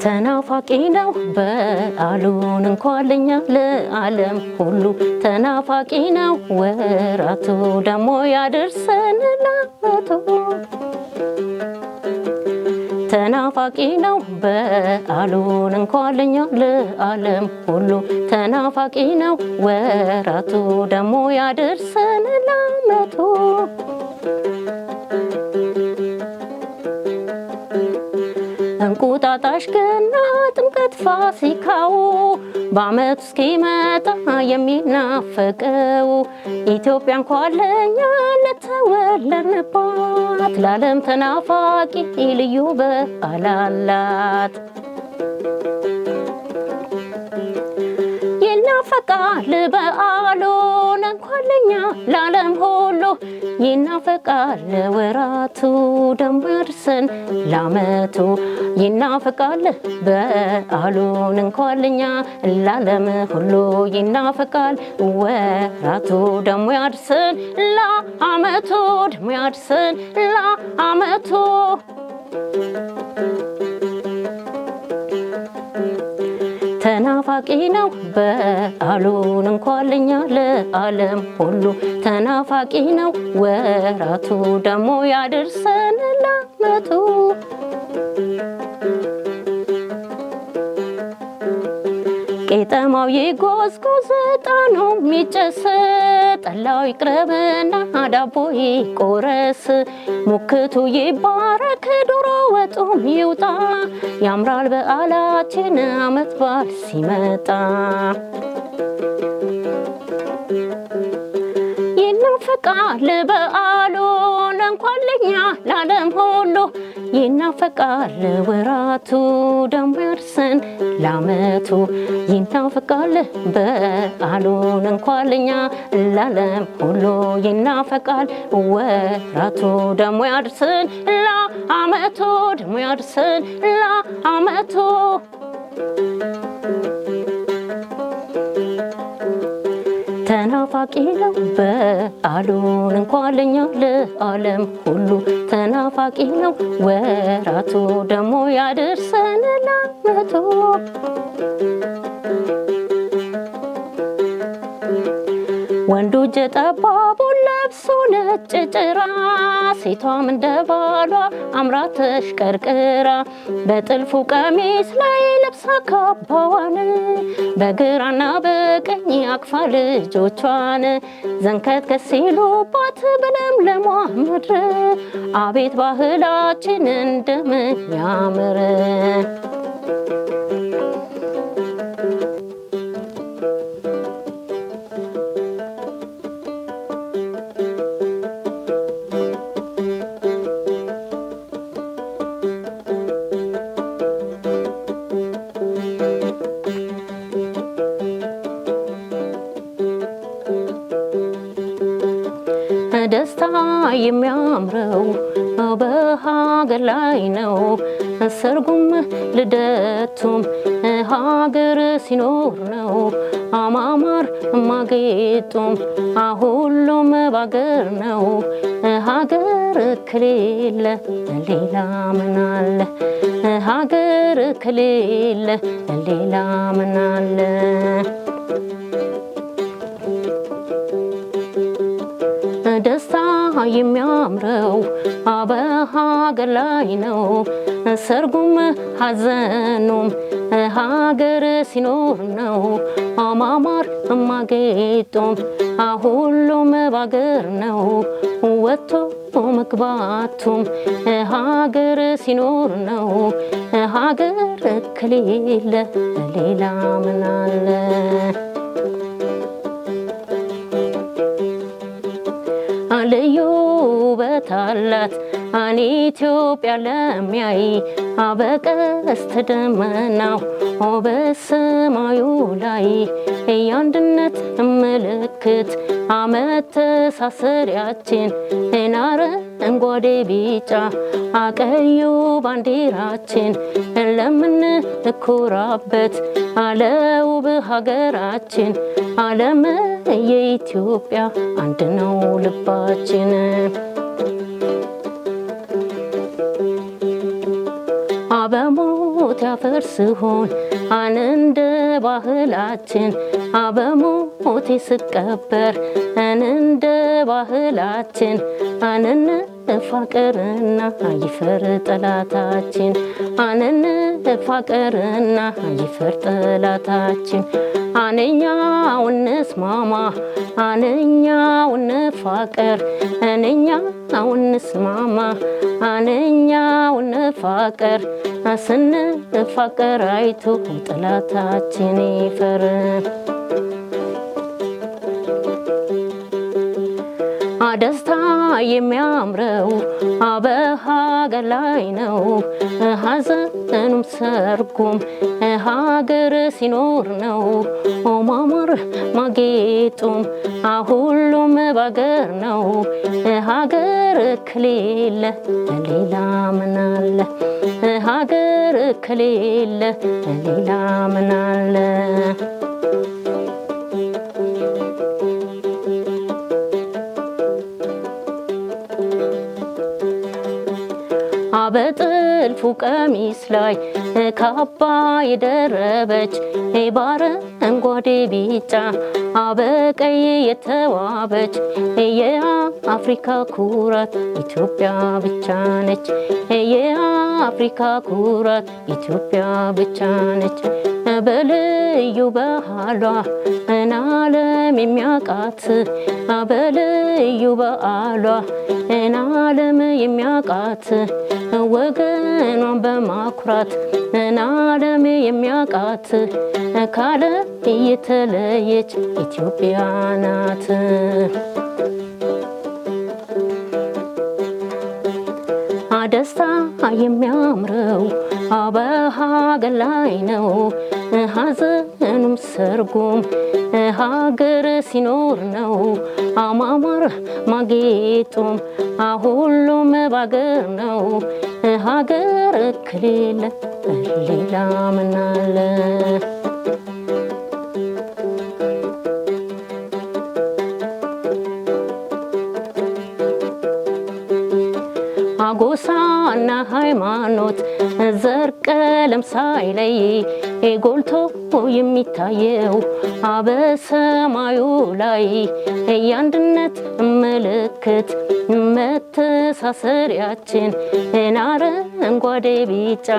ተናፋቂ ነው በዓሉን እንኳን ለኛ ለዓለም ሁሉ ተናፋቂ ነው ወራቱ ደሞ ያደርሰን ለዓመቱ ተናፋቂ ነው በዓሉን እንኳን ለኛ ለዓለም ሁሉ ተናፋቂ ነው ወራቱ ደሞ ያደርሰን ለዓመቱ እንቁጣጣሽ ገና ጥምቀት ፋሲካው በዓመት እስኪመጣ የሚናፈቀው ኢትዮጵያ እንኳን ለኛ ለተወለድንባት ለዓለም ተናፋቂ ልዩ በዓል አላት። ይናፈቃል በዓሉን እንኳን ለኛ ለዓለም ሁሉ ይናፈቃል ወራቱ ደሞ ያድርሰን ለዓመቱ ይናፈቃል በዓሉን እንኳን ለኛ ለዓለም ሁሉ ይናፈቃል ወራቱ ደሞ ያድርሰን ለዓመቱ ደሞ ያድርሰን ለዓመቱ ተናፋቂ ነው በዓሉን እንኳን ለኛ ለዓለም ሁሉ ተናፋቂ ነው ወራቱ ደሞ ያደርሰን ለዓመቱ ቄጠማው ይጎዝጎዝ ዕጣኑ ሚጨስ ጠላው ይቅረብና ዳቦ ይቆረስ ሙክቱ ይባረክ ዶሮ ወጡም ይውጣ ያምራል በዓላችን ዓመት በዓል ሲመጣ ይናፈቃል በዓሉን እንኳን ለኛ ለዓለም ሁሉ ይናፈቃል ወራቱ ደሞ ያድርሰን ለዓመቱ ይናፈቃል በዓሉን እንኳን ለኛ ለዓለም ሁሉ ይናፈቃል ወራቱ ደሞ ያድርሰን ለዓመቱ ደሞ ያድርሰን ለዓመቱ ተናፋቂ ነው በዓሉን እንኳን ለኛ ለዓለም ሁሉ ተናፋቂ ነው ወራቱ ደሞ ያደርሰን ለዓመቱ ወንዱ እጀ ጠባቡን ለብሶ ነጭ ጭራ ሴቷም እንደ ባሏ አምራ ተሽቀርቅራ በጥልፉ ቀሚስ ላይ ለብሳ ካባዋን በግራና በቀኝ አቅፋ ልጆቿን ዘንከትከት ሲሉባት በለምለሟ ምድር አቤት ባህላችን እንደምን ያምር ደስታ የሚያምረው በሀገር ላይ ነው ሰርጉም ልደቱም ሀገር ሲኖር ነው አማማር ማጌጡም ሁሉም ባገር ነው ሀገር ከሌለ ሌላ ምን አለ ሀገር ከሌለ ሌላ ምን አለ ደስታ የሚያምረው በሀገር ላይ ነው ሰርጉም ሀዘኑም ሀገር ሲኖር ነው አማማር ማጌጡም ሁሉም ባገር ነው ወጥቶ መግባቱም ሀገር ሲኖር ነው ሀገር ከሌለ ሌላ ምን አለ ልዩ ውበት አላት ኢትዮጵያ ለሚያይ በቀስተ ደመናው በሰማዩ ላይ የአንድነት ምልክት መተሳሰሪያችን አረንጓዴ ቢጫ ቀዩ ባንዲራችን ለምንኮራበት ውብ ሀገራችን ዓለም የኢትዮጵያ አንድ ነው ልባችን በሞት ያፈ አፈር ስሆን እንደ ባህላችን በሞቴ ስቀበር እንደ ባህላችን እንፋቀርና ይፈር ጠላታችን እንፋቀርና ይፈር ጠላታችን እኛው እንስማማ እኛው እንፋቀር እኛው እንስማማ እኛው እንፋቀር ስንፋቀር አይቶ ጠላታችን ይፈር ደስታ የሚያምረው በሀገር ላይ ነው ሐዘኑም ሰርጉም ሀገር ሲኖር ነው ማማር ማጌጡም ሁሉም ባገር ነው ሀገር ከሌለ ሌላ ምን አለ ሀገር ከሌለ ሌላ ምን አለ በጥልፉ ቀሚስ ላይ ካባ የደረበች በአረንጓዴ ቢጫ በቀይ የተዋበች የአፍሪካ ኩራት ኢትዮጵያ ብቻ ነች የአፍሪካ ኩራት ኢትዮጵያ ብቻ ነች በልዩ ባህሏ ዓለም የሚያውቃት በልዩ በዓሏ ዓለም የሚያውቃት ወገኗን በማኩራት ዓለም የሚያውቃት ከዓለም የተለየች ኢትዮጵያ ናት ደስታ የሚያምረው በሀገር ላይ ነው ሐዘኑም ሰርጉም ሀገር ሲኖር ነው ማማር ማጌጡም ሁሉም ባገር ነው ሀገር ከሌለ ሌላ ምን አለ ጎሳና ሃይማኖት ዘር ቀለም ሳይለይ ጎልቶ የሚታየው በሰማዩ ላይ የአንድነት ምልክት መተሳሰሪያችን አረንጓዴ ቢጫ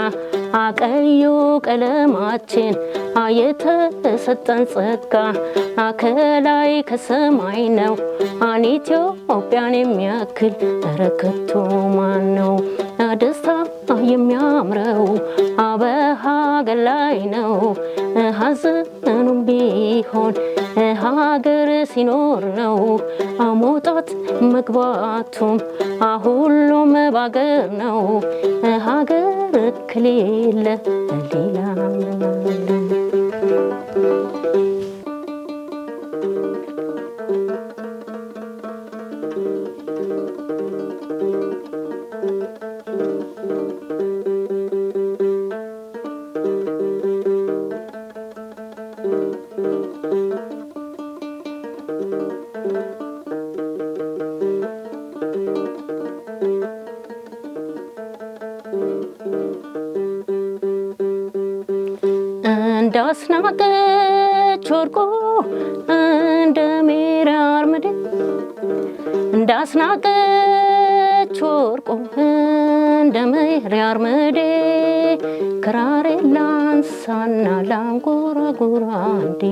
ቀዩ ቀለማችን የተሰጠን ጸጋ ከላይ ከሰማይ ነው ኢትዮጵያን የሚያክል በረከቱ ማን ነው ደስታ የሚያምረው በሀገር ላይ ነው ሐዘኑም ቢሆን ሀገር ሲኖር ነው መውጣት መግባቱም ሁሉም ባገር ነው ሀገር ከሌለ ሌላ ምን አለ እንዳስናቀች ወርቆ እንደ ሜራር ምድር እንዳስናቀች ወርቆ እንደ ሜራር ምድር ክራሬ ላንሳና ላንጎራጉራ እንዴ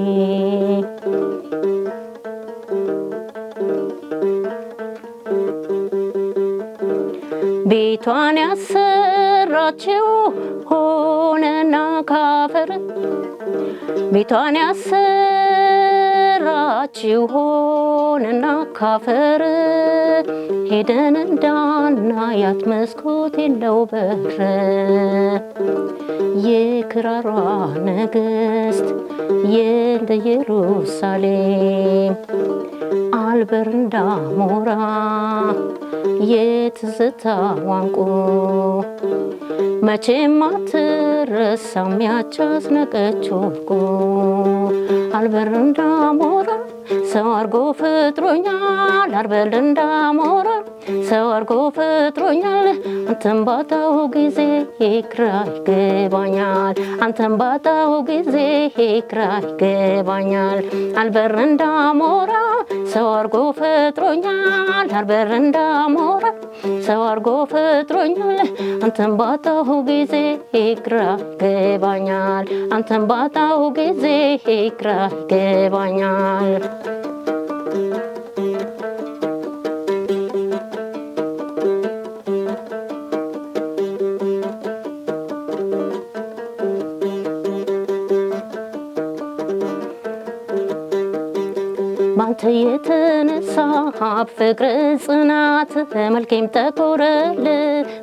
ቤቷን ያሰራችው ሆነና ካፈር ቤቷን ያሰራችው ሆነና ካፈር ሄደን እንዳናያት መስኮት የለው በር የክራሯ ንግሥት የእንደ ኢየሩሳሌም አልበር እንዳሞራ የትዝታ ዋንቁ መቼም አትረሳም ያች አስናቀች ወርቁ አልበር እንዳሞራ ሰው አርጎ ፍጥሮኛል አልበር እንዳሞራ ሰው አርጎ ፈጥሮኛል አንተን ባጣሁ ጊዜ ግራ ይገባኛል አንተን ባጣሁ ጊዜ ግራ ይገባኛል አልበር እንዳሞራ ሰው አርጎ ፈጥሮኛል አልበር እንዳሞራ ሰው አርጎ ፈጥሮኛል አንተን ባጣሁ ጊዜ ግራ ይገባኛል አንተን ባጣሁ ጊዜ ግራ ይገባኛል ባንተ የተነሳ ፍቅር ጽናት መልኬም ጠቆረል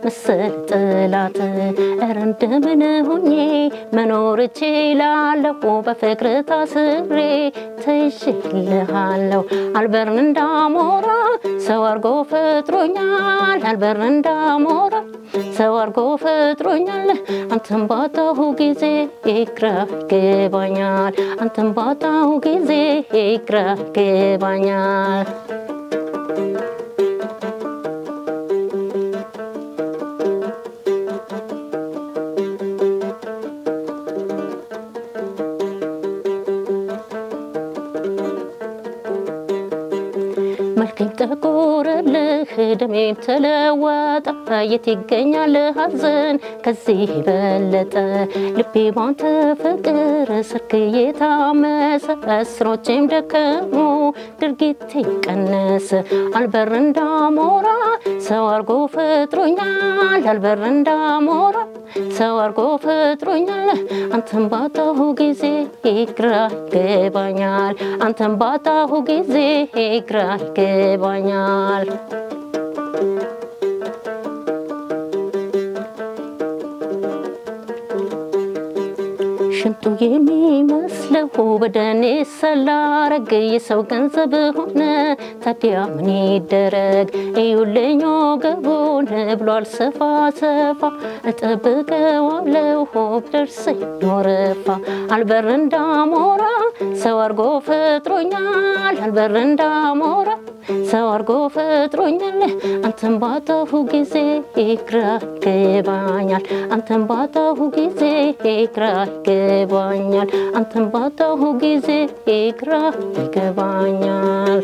መሰል ጥላት ኧረ እንደምን ሆኜ መኖር እችላለሁ በፍቅር ታስሬ ተይዤልሃለሁ አልበር እንዳሞራ ሰው አርጎ ፈጥሮኛል አልበር እንዳሞራ ሰው አርጎ ፈጥሮኛል አንተን ባጣሁ ጊዜ ግራ ይገባኛል አንተን ባጣሁ ጊዜ ግራ ይገባኛል መልኬም ጠቆረልህ ደሜም ተለወጠ የት ይገኛል ሐዘን ከዚህ በለጠ ልቤ ባንተ ፍቅር ሰርክዬ ታመሰ እስሮቼም ደከሙ ድርጊቴ ቀነሰ አልበር እንዳሞራ ሰው አርጎ ፈጥሮኛል አልበር እንዳሞራ ሰው አርጎ ፈጥሮኛል አንተን ባጣሁ ጊዜ ግራ ይገባኛል አንተን ባጣሁ ጊዜ ግራ ይገባኛል ሽንቱ የሚመስለው በደኔ ሰላረግ የሰው ገንዘብ ሆነ ታዲያ ምን ይደረግ እዩልኝ ወገቡን ብሏል ሰፋ ሰፋ እጠብቀዋለሁ ደርሰኝ ወረፋ አልበር እንዳሞራ ሰው አርጎ ፈጥሮኛል አልበር እንዳሞራ ሰው አርጎ ፈጥሮኛል አንተን ባጣሁ ጊዜ ግራ ይገባኛል አንተን ባጣሁ ጊዜ ግራ ይገባኛል አንተን ባጣሁ ጊዜ ግራ ይገባኛል